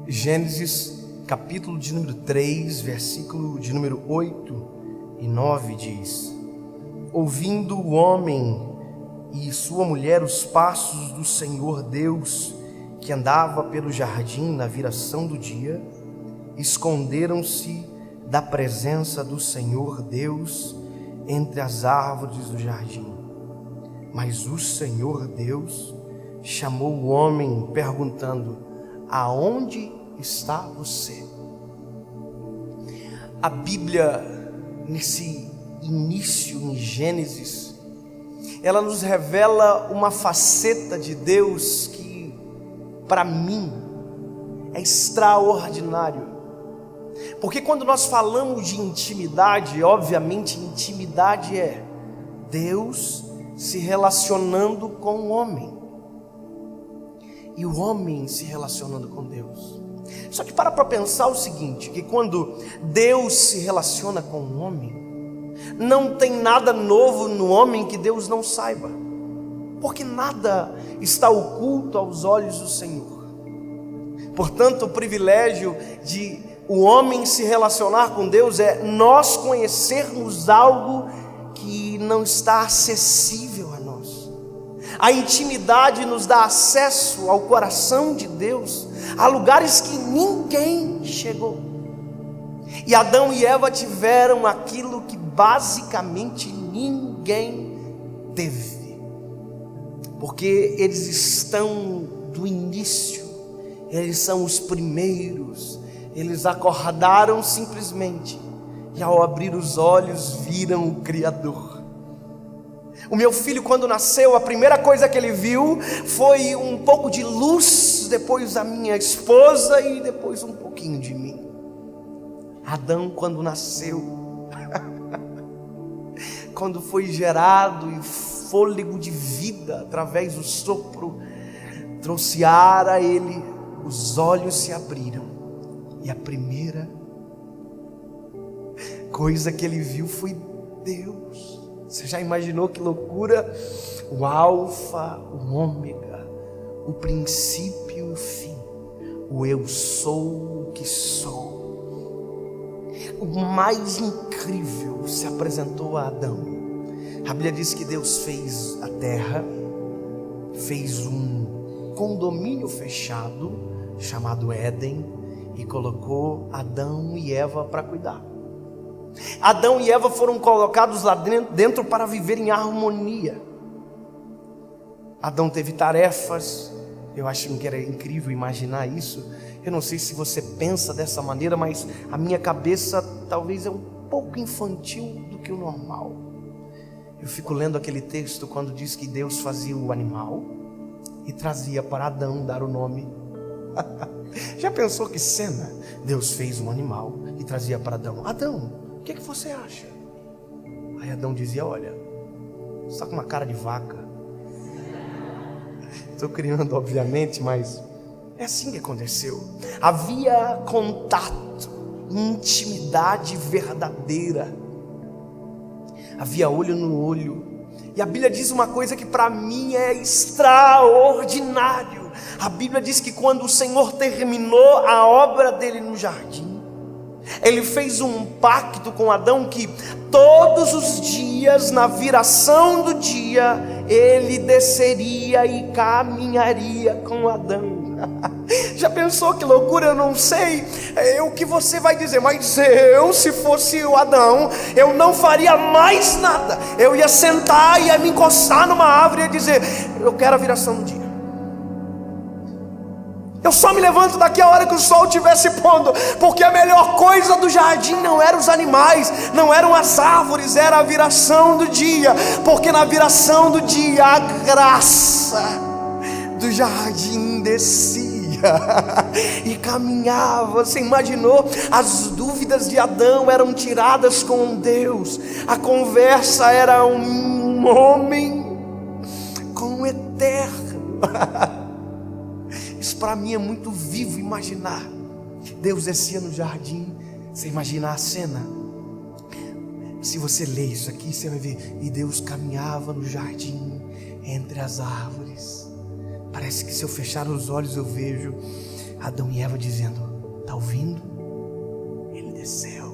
Gênesis, capítulo de número 3, versículo de número 8 e 9 diz: ouvindo o homem e sua mulher os passos do Senhor Deus, que andava pelo jardim na viração do dia, esconderam-se da presença do Senhor Deus entre as árvores do jardim. Mas o Senhor Deus chamou o homem, perguntando: aonde está você? A Bíblia, nesse início em Gênesis, ela nos revela uma faceta de Deus que, para mim, é extraordinário. Porque quando nós falamos de intimidade, obviamente intimidade é Deus se relacionando com o homem e o homem se relacionando com Deus. Só que para pensar o seguinte, que quando Deus se relaciona com o homem, não tem nada novo no homem que Deus não saiba, porque nada está oculto aos olhos do Senhor. Portanto, o privilégio de o homem se relacionar com Deus é nós conhecermos algo que não está acessível a nós. A intimidade nos dá acesso ao coração de Deus, a lugares que ninguém chegou. E Adão e Eva tiveram aquilo que basicamente ninguém teve, porque eles estão do início, eles são os primeiros. Eles acordaram simplesmente e ao abrir os olhos viram o Criador. O meu filho, quando nasceu, a primeira coisa que ele viu foi um pouco de luz, depois a minha esposa e depois um pouquinho de mim. Adão, quando nasceu, quando foi gerado e fôlego de vida através do sopro trouxe ar a ele, os olhos se abriram. E a primeira coisa que ele viu foi Deus. Você já imaginou que loucura? O alfa, o ômega, o princípio e o fim, o eu sou o que sou. O mais incrível se apresentou a Adão. A Bíblia diz que Deus fez a terra, fez um condomínio fechado chamado Éden, e colocou Adão e Eva para cuidar. Adão e Eva foram colocados lá dentro para viver em harmonia. Adão teve tarefas. Eu acho que era incrível imaginar isso. Eu não sei se você pensa dessa maneira, mas a minha cabeça talvez é um pouco infantil do que o normal. Eu fico lendo aquele texto quando diz que Deus fazia o animal e trazia para Adão dar o nome. Já pensou que cena? Deus fez um animal e trazia para Adão: Adão, o que você acha? Aí Adão dizia: olha, você está com uma cara de vaca. Estou criando, obviamente, mas é assim que aconteceu. Havia contato, intimidade verdadeira, havia olho no olho. E a Bíblia diz uma coisa que para mim é extraordinário. A Bíblia diz que quando o Senhor terminou a obra dele no jardim, ele fez um pacto com Adão que todos os dias, na viração do dia, ele desceria e caminharia com Adão. Já pensou que loucura? Eu não sei o que você vai dizer, mas eu, se fosse o Adão, eu não faria mais nada. Eu ia sentar, ia me encostar numa árvore e ia dizer: eu quero a viração do dia. Eu só me levanto daqui a hora que o sol estivesse pondo, porque a melhor coisa do jardim não eram os animais, não eram as árvores, era a viração do dia, porque na viração do dia a graça do jardim descia e caminhava. Você imaginou? As dúvidas de Adão eram tiradas com Deus, a conversa era um homem com o eterno. Isso para mim é muito vivo imaginar. Deus descia no jardim. Você imagina a cena? Se você ler isso aqui, você vai ver: e Deus caminhava no jardim entre as árvores. Parece que se eu fechar os olhos eu vejo Adão e Eva dizendo: está ouvindo? Ele desceu.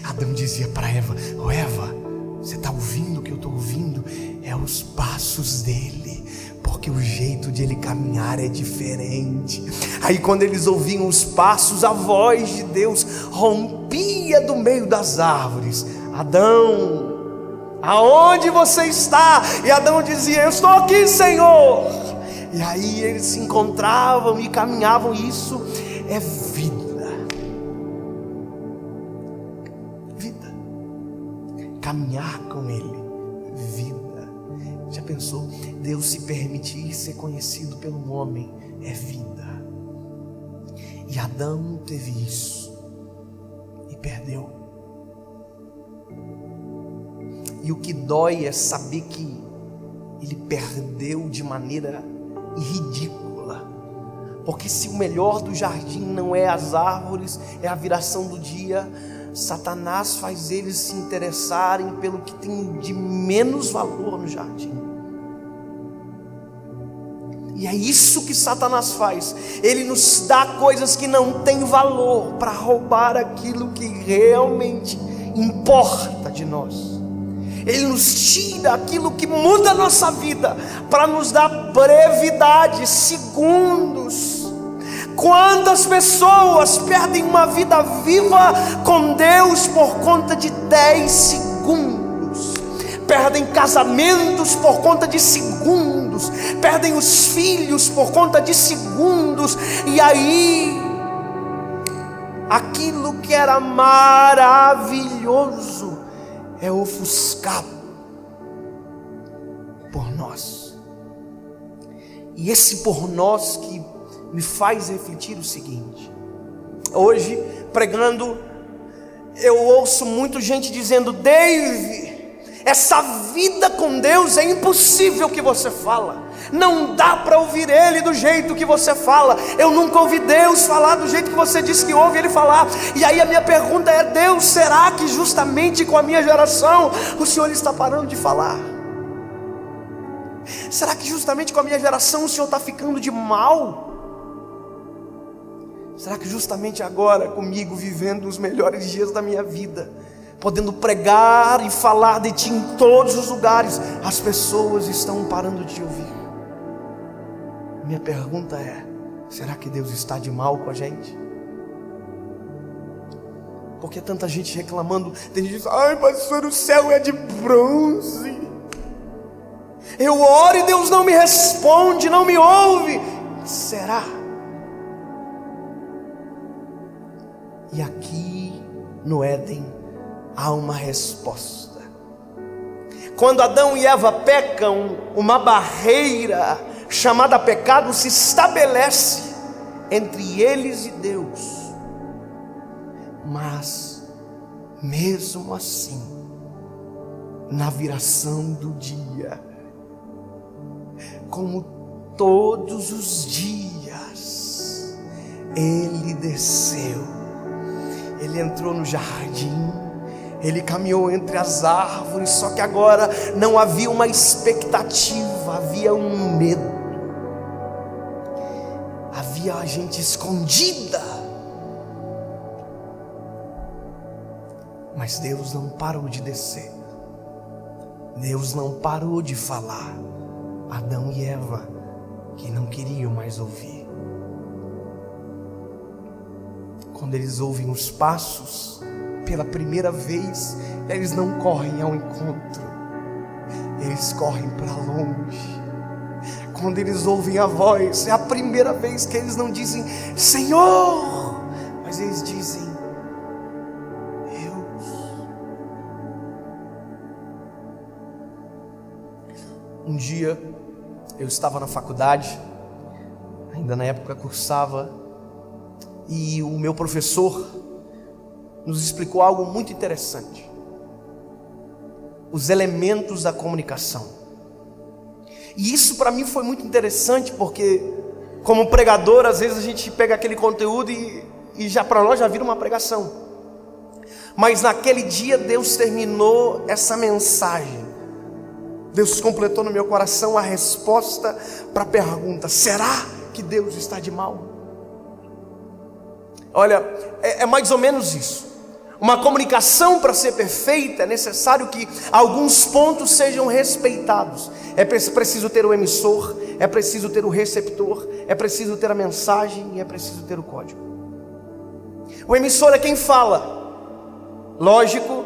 Adão dizia para Eva: ô Eva, você está ouvindo o que eu estou ouvindo? É os passos dele, porque o jeito de ele caminhar é diferente. Aí quando eles ouviam os passos, a voz de Deus rompia do meio das árvores: Adão, aonde você está? E Adão dizia: eu estou aqui, Senhor. E aí eles se encontravam e caminhavam. Isso é vida. Vida. Caminhar com Ele. Vida. Já pensou? Deus se permitir ser conhecido pelo homem é vida. E Adão teve isso e perdeu. E o que dói é saber que ele perdeu de maneira ridícula. Porque se o melhor do jardim não é as árvores, é a viração do dia, Satanás faz eles se interessarem pelo que tem de menos valor no jardim. E é isso que Satanás faz. Ele nos dá coisas que não têm valor para roubar aquilo que realmente importa de nós. Ele nos tira aquilo que muda a nossa vida para nos dar brevidade, segundos. Quantas pessoas perdem uma vida viva com Deus por conta de 10 segundos? Perdem casamentos por conta de segundos, perdem os filhos por conta de segundos, e aí aquilo que era maravilhoso é ofuscado por nós. E esse por nós que me faz refletir o seguinte: hoje, pregando, eu ouço muita gente dizendo: Dave, essa vida com Deus é impossível que você fala, não dá para ouvir Ele do jeito que você fala. Eu nunca ouvi Deus falar do jeito que você diz que ouve Ele falar. E aí a minha pergunta é: Deus, será que justamente com a minha geração o Senhor está parando de falar? Será que justamente com a minha geração o Senhor está ficando de mal? Será que justamente agora, comigo vivendo os melhores dias da minha vida, podendo pregar e falar de Ti em todos os lugares, as pessoas estão parando de ouvir? Minha pergunta é: será que Deus está de mal com a gente? Porque tanta gente reclamando. Tem gente que diz: ai pastor, o céu é de bronze, eu oro e Deus não me responde, não me ouve. Será? E aqui no Éden há uma resposta. Quando Adão e Eva pecam, uma barreira chamada pecado se estabelece entre eles e Deus. Mas mesmo assim, na viração do dia, como todos os dias, Ele desceu. Ele entrou no jardim, Ele caminhou entre as árvores. Só que agora não havia uma expectativa, havia um medo. Havia a gente escondida. Mas Deus não parou de descer. Deus não parou de falar. Adão e Eva, que não queriam mais ouvir. Quando eles ouvem os passos pela primeira vez, eles não correm ao encontro, eles correm para longe. Quando eles ouvem a voz, é a primeira vez que eles não dizem Senhor, mas eles dizem Deus. Um dia eu estava na faculdade, ainda na época cursava, e o meu professor nos explicou algo muito interessante: os elementos da comunicação. E isso para mim foi muito interessante, porque como pregador, às vezes a gente pega aquele conteúdo e já para nós já vira uma pregação. Mas naquele dia Deus terminou essa mensagem. Deus completou no meu coração a resposta para a pergunta: será que Deus está de mal. Olha, é mais ou menos isso. Uma comunicação, para ser perfeita, é necessário que alguns pontos sejam respeitados. É preciso ter o emissor, é preciso ter o receptor, é preciso ter a mensagem e é preciso ter o código. O emissor é quem fala. Lógico,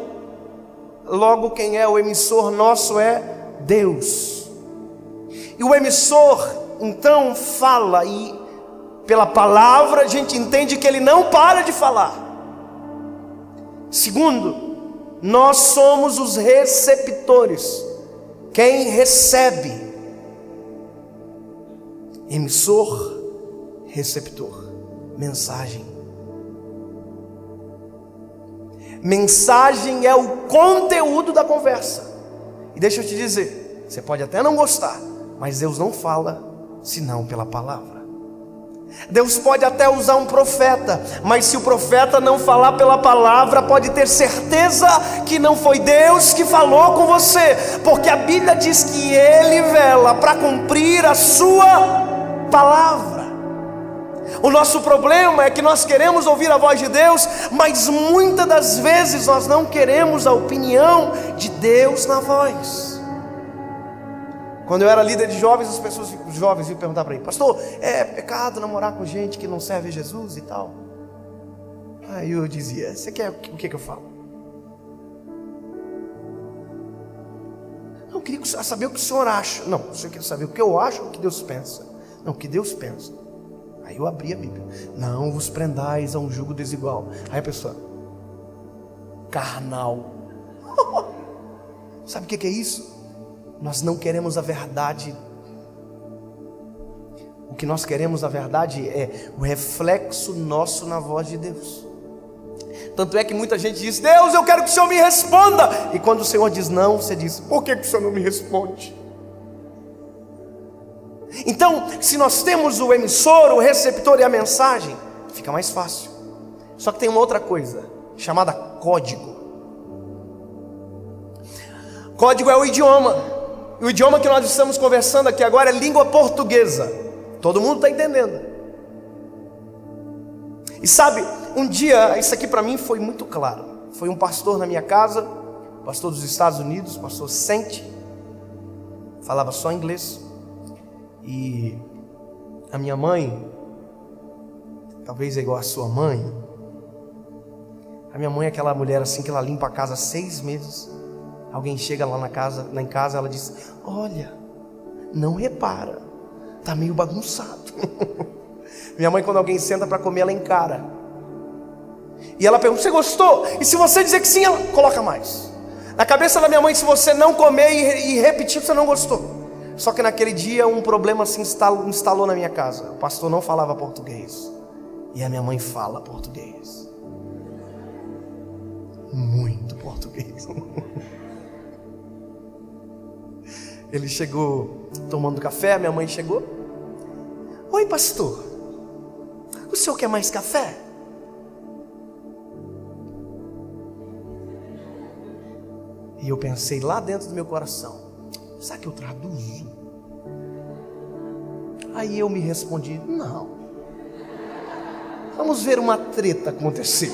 logo quem é o emissor nosso é Deus. E o emissor então fala, e pela palavra a gente entende que ele não para de falar. Segundo, nós somos os receptores, quem recebe. Emissor, receptor, mensagem. Mensagem é o conteúdo da conversa. E deixa eu te dizer, você pode até não gostar, mas Deus não fala senão pela palavra. Deus pode até usar um profeta, mas se o profeta não falar pela palavra, pode ter certeza que não foi Deus que falou com você, porque a Bíblia diz que Ele vela para cumprir a sua palavra. O nosso problema é que nós queremos ouvir a voz de Deus, mas muitas das vezes nós não queremos a opinião de Deus na voz. Quando eu era líder de jovens, os jovens iam perguntar para mim: pastor, é pecado namorar com gente que não serve a Jesus e tal? Aí eu dizia: você quer o que eu falo? Não, eu queria saber o que o senhor acha. Não, eu queria saber o que eu acho ou o que Deus pensa. Não, o que Deus pensa. Aí eu abri a Bíblia. Não vos prendais a um jugo desigual. Aí a pessoa: carnal. Sabe o que é isso? Nós não queremos a verdade. O que nós queremos, na verdade, é o reflexo nosso na voz de Deus. Tanto é que muita gente diz: Deus, eu quero que o Senhor me responda. E quando o Senhor diz não, você diz: por que o Senhor não me responde? Então, se nós temos o emissor, o receptor e a mensagem, fica mais fácil. Só que tem uma outra coisa, chamada código. Código é o idioma. E o idioma que nós estamos conversando aqui agora é língua portuguesa. Todo mundo está entendendo. E sabe, um dia, isso aqui para mim foi muito claro. Foi um pastor na minha casa, pastor dos Estados Unidos, pastor Sente, falava só inglês. E a minha mãe, talvez é igual a sua mãe. A minha mãe é aquela mulher assim que ela limpa a casa 6 meses. Alguém chega lá em casa, ela diz: olha, não repara, tá meio bagunçado. Minha mãe, quando alguém senta para comer, ela encara. E ela pergunta: você gostou? E se você dizer que sim, ela coloca mais. Na cabeça da minha mãe, se você não comer e repetir, você não gostou. Só que naquele dia um problema se instalou na minha casa. O pastor não falava português e a minha mãe fala português. Muito português. Ele chegou tomando café, minha mãe chegou: oi pastor, o senhor quer mais café? E eu pensei lá dentro do meu coração: será que eu traduzo? Aí eu me respondi: não, vamos ver uma treta acontecer.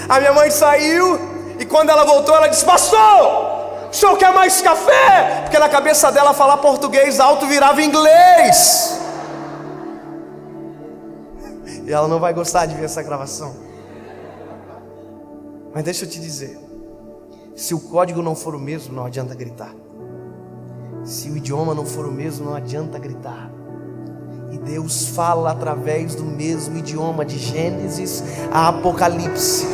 A minha mãe saiu e quando ela voltou, ela disse: pastor, o senhor quer mais café? Porque na cabeça dela falar português alto virava inglês. E ela não vai gostar de ver essa gravação. Mas deixa eu te dizer, se o código não for o mesmo, não adianta gritar. Se o idioma não for o mesmo, não adianta gritar. E Deus fala através do mesmo idioma, de Gênesis a Apocalipse.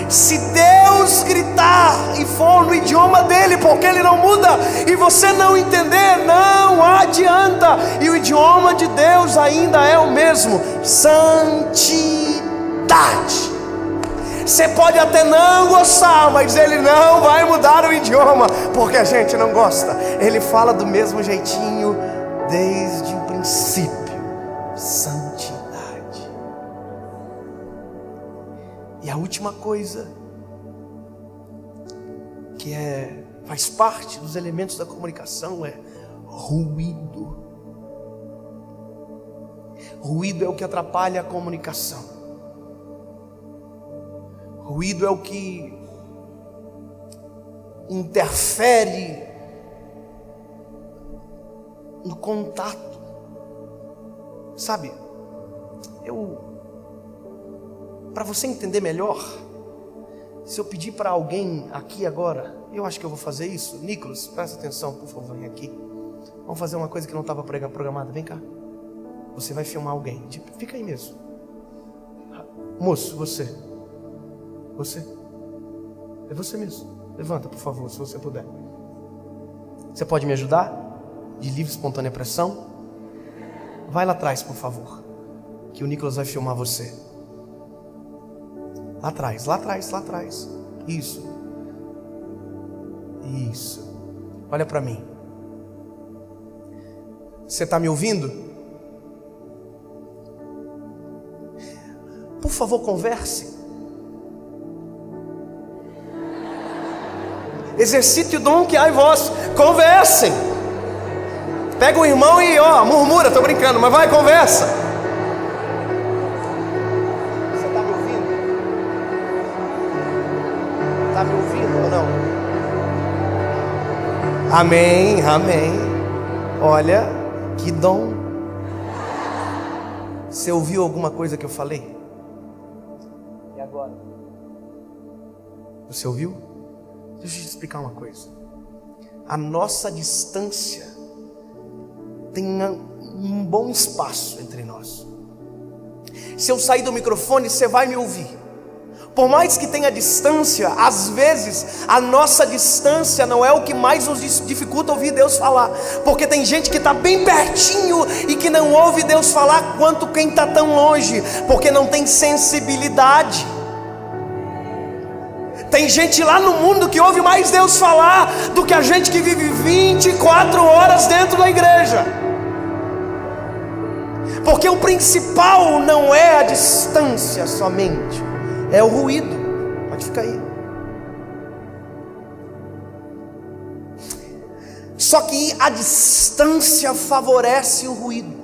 Se Deus gritar e for no idioma dele, porque ele não muda, e você não entender, não adianta. E o idioma de Deus ainda é o mesmo: santidade. Você pode até não gostar, mas ele não vai mudar o idioma, porque a gente não gosta. Ele fala do mesmo jeitinho desde o princípio. Santidade. E a última coisa, que faz parte dos elementos da comunicação, é ruído. Ruído é o que atrapalha a comunicação. Ruído é o que interfere no contato. Sabe, para você entender melhor, se eu pedir para alguém aqui agora, eu acho que eu vou fazer isso. Nicolas, presta atenção, por favor, vem aqui. Vamos fazer uma coisa que não estava programada. Vem cá. Você vai filmar alguém. Fica aí mesmo. Moço, você. É você mesmo. Levanta, por favor, se você puder. Você pode me ajudar? De livre, espontânea pressão? Vai lá atrás, por favor. Que o Nicolas vai filmar você. Lá atrás. Isso. Olha para mim. Você está me ouvindo? Por favor, converse. Exercite o dom que há em vós. Conversem. Pega o irmão e murmura. Estou brincando, mas vai, conversa. Você está me ouvindo? Está me ouvindo ou não? Amém. Olha, que dom. Você ouviu alguma coisa que eu falei? E agora? Você ouviu? Deixa eu te explicar uma coisa. A nossa distância tem um bom espaço entre nós. Se eu sair do microfone, você vai me ouvir. Por mais que tenha distância, às vezes a nossa distância não é o que mais nos dificulta ouvir Deus falar. Porque tem gente que está bem pertinho e que não ouve Deus falar quanto quem está tão longe, porque não tem sensibilidade. Tem gente lá no mundo que ouve mais Deus falar do que a gente que vive 24 horas dentro da igreja. Porque o principal não é a distância somente, é o ruído. Pode ficar aí. Só que a distância favorece o ruído.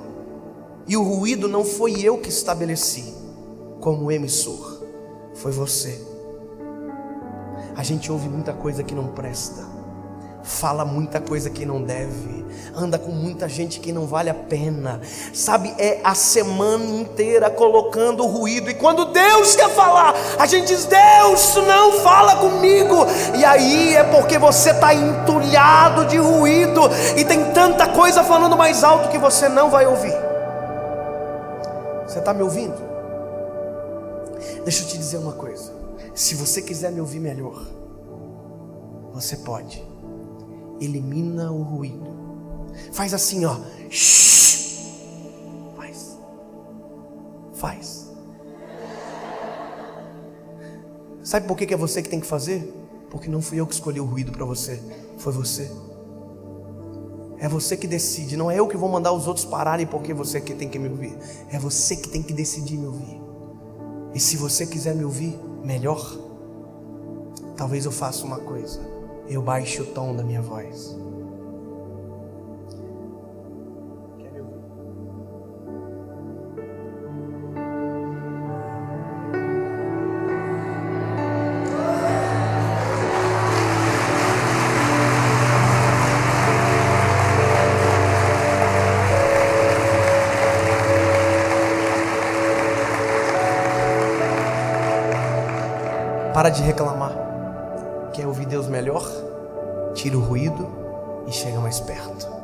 E o ruído não foi eu que estabeleci como emissor, foi você. A gente ouve muita coisa que não presta, fala muita coisa que não deve, anda com muita gente que não vale a pena, sabe? É a semana inteira colocando ruído, e quando Deus quer falar, a gente diz: Deus, não fala comigo. E aí é porque você está entulhado de ruído, e tem tanta coisa falando mais alto que você não vai ouvir. Você está me ouvindo? Deixa eu te dizer uma coisa. Se você quiser me ouvir melhor, você pode. Elimina o ruído. Faz assim, Shhh. Faz. Sabe por que é você que tem que fazer? Porque não fui eu que escolhi o ruído para você, foi você. É você que decide. Não é eu que vou mandar os outros pararem porque você que tem que me ouvir. É você que tem que decidir me ouvir. E se você quiser me ouvir melhor, talvez eu faça uma coisa: eu baixo o tom da minha voz. Quer me ouvir? Para de reclamar. Quer ouvir Deus melhor? Tira o ruído e chega mais perto.